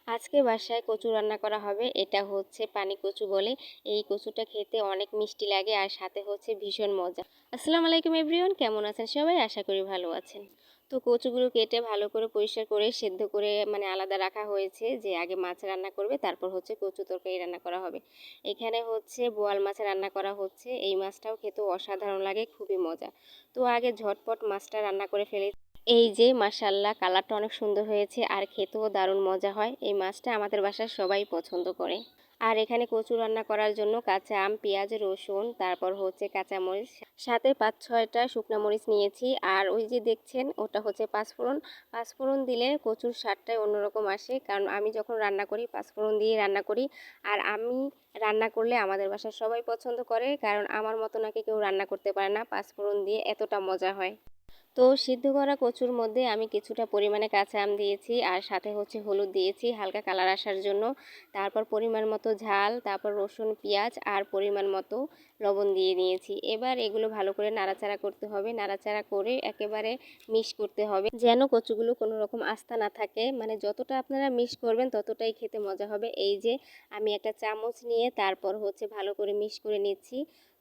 আজকে বাসায় কচু রান্না করা হবে। এটা হচ্ছে পানি কচু বলে। এই কচুটা খেতে অনেক মিষ্টি লাগে আর সাথে হচ্ছে ভীষণ মজা। আসসালামু আলাইকুম এভরিওয়ান, কেমন আছেন সবাই? আশা করি ভালো আছেন। তো কচুগুলো কেটে ভালো করে পরিষ্কার করে সেদ্ধ করে আলাদা রাখা হয়েছে, যে আগে মাছ রান্না করবে, তারপর হচ্ছে কচু তরকারি রান্না করা হবে। এখানে হচ্ছে বোয়াল মাছ রান্না করা হচ্ছে। এই মাছটাও খেতে অসাধারণ লাগে, খুবই মজা। তো আগে ঝটপট মাছটা রান্না করে ফেলে। এই যে মাশাআল্লাহ, কালারটা অনেক সুন্দর হয়েছে আর খেতেও দারুণ মজা হয়। এই মাছটা আমাদের বাসার সবাই পছন্দ করে। আর এখানে কচু রান্না করার জন্য কাঁচা আম, পেঁয়াজ, রসুন, তারপর হচ্ছে কাঁচামরিচ, সাথে 5-6টা শুকনো মরিচ নিয়েছি। আর ওই যে দেখছেন, ওটা হচ্ছে পাঁচফোড়ন। পাঁচফোড়ন দিলে কচুর স্বাদটাই অন্যরকম আসে, কারণ আমি যখন রান্না করি পাঁচফোড়ন দিয়ে রান্না করি। আর আমি রান্না করলে আমাদের বাসার সবাই পছন্দ করে, কারণ আমার মতো নাকি কেউ রান্না করতে পারে না পাঁচফোড়ন দিয়ে, এতটা মজা হয়। তো সিদ্ধ করা কচুর মধ্যে আমি কিছুটা পরিমাণে কাঁচা আম দিয়েছি আর সাথে হচ্ছে হলুদ দিয়েছি হালকা কালার আসার জন্য। তারপর পরিমাণ মতো ঝাল, তারপর রসুন, পেঁয়াজ আর পরিমাণ মতো লবণ দিয়ে নিয়েছি। এবার এগুলো ভালো করে নাড়াচাড়া করতে হবে। নাড়াচাড়া করে একেবারে মিক্স করতে হবে, যেন কচুগুলো কোনো রকম আস্থা না থাকে। যতটা আপনারা মিক্স করবেন ততটাই খেতে মজা হবে। এই যে আমি একটা চামচ নিয়ে তারপর হচ্ছে ভালো করে মিক্স করে নিচ্ছি।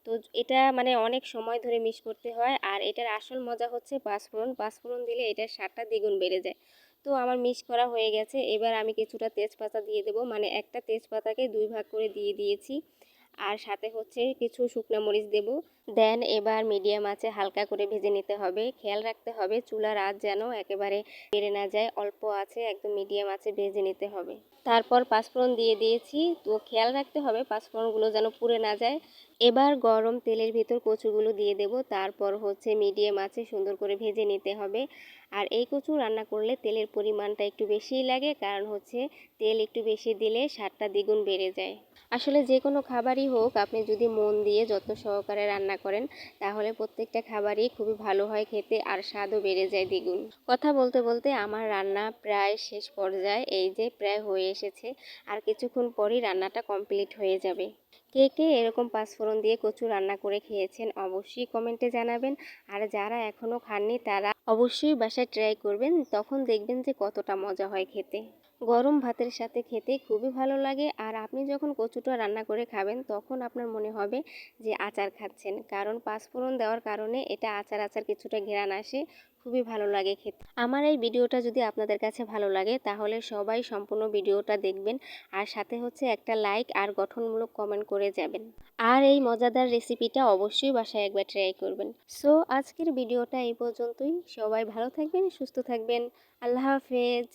তো এটা অনেক সময় ধরে মিক্স করতে হয়। আর এটার আসল মজা হচ্ছে পাঁচফোড়ন। পাঁচফোড়ন দিলে এটার স্বাদটা দ্বিগুণ বেড়ে যায়। তো আমার মিক্স করা হয়ে গেছে। এবার আমি কিছুটা তেজপাতা দিয়ে দেবো, একটা তেজপাতাকে 2 ভাগ করে দিয়ে দিয়েছি। আর সাথে হচ্ছে কিছু শুকনো মরিচ দেব। দেন এবার মিডিয়াম আঁচে হালকা করে ভেজে নিতে হবে। খেয়াল রাখতে হবে চুলার আঁচ যেন একেবারে বেড়ে না যায়, অল্প আছে একদম মিডিয়াম আঁচে ভেজে নিতে হবে। তারপর পাঁচফোড়ন দিয়ে দিয়েছি। তো খেয়াল রাখতে হবে পাঁচফোড়নগুলো যেন পুড়ে না যায়। এবার গরম তেলের ভিতর কচুগুলো দিয়ে দেব। তারপর হচ্ছে মিডিয়াম আঁচে সুন্দর করে ভেজে নিতে হবে। আর এই কচু রান্না করলে তেলের পরিমাণটা একটু বেশিই লাগে, কারণ হচ্ছে তেল একটু বেশি দিলে স্বাদটা দ্বিগুণ বেড়ে যায়। আসলে যে কোনো খাবারই হোক, আপনি যদি মন দিয়ে যত্ন সহকারে রান্না করেন, তাহলে প্রত্যেকটা খাবারই খুবই ভালো হয় খেতে আর স্বাদও বেড়ে যায় দ্বিগুণ। কথা বলতে বলতে আমার রান্না প্রায় শেষ পর্যায়ে, এই যে প্রায় হয়ে এসেছে। আর কিছুক্ষণ পরই রান্নাটা কমপ্লিট হয়ে যাবে। কে কে এরকম পাঁচফোড়ন দিয়ে কচু রান্না করে খেয়েছেন অবশ্যই কমেন্টে জানাবেন। আর যারা এখনও খাননি তারা অবশ্যই বাসায় ট্রাই করবেন, তখন দেখবেন যে কতটা মজা হয় খেতে। গরম ভাতের সাথে খেতে খুবই ভালো লাগে। আর আপনি যখন কচুটা রান্না করে খাবেন তখন আপনার মনে হবে যে আচার খাচ্ছেন, কারণ পাঁচফোড়ন দেওয়ার কারণে এটা আচার আচার কিছুটা ঘ্রাণ আসে, খুবই ভালো লাগে খেতে। আমার এই ভিডিওটা যদি আপনাদের কাছে ভালো লাগে তাহলে সবাই সম্পূর্ণ ভিডিওটা দেখবেন, আর সাথে হচ্ছে একটা লাইক আর গঠনমূলক কমেন্ট করে যাবেন। আর এই মজাদার রেসিপিটা অবশ্যই বাসায় একবার ট্রাই করবেন। সো আজকের ভিডিওটা এই পর্যন্তই। সবাই ভালো থাকবেন, সুস্থ থাকবেন। আল্লাহ হাফেজ।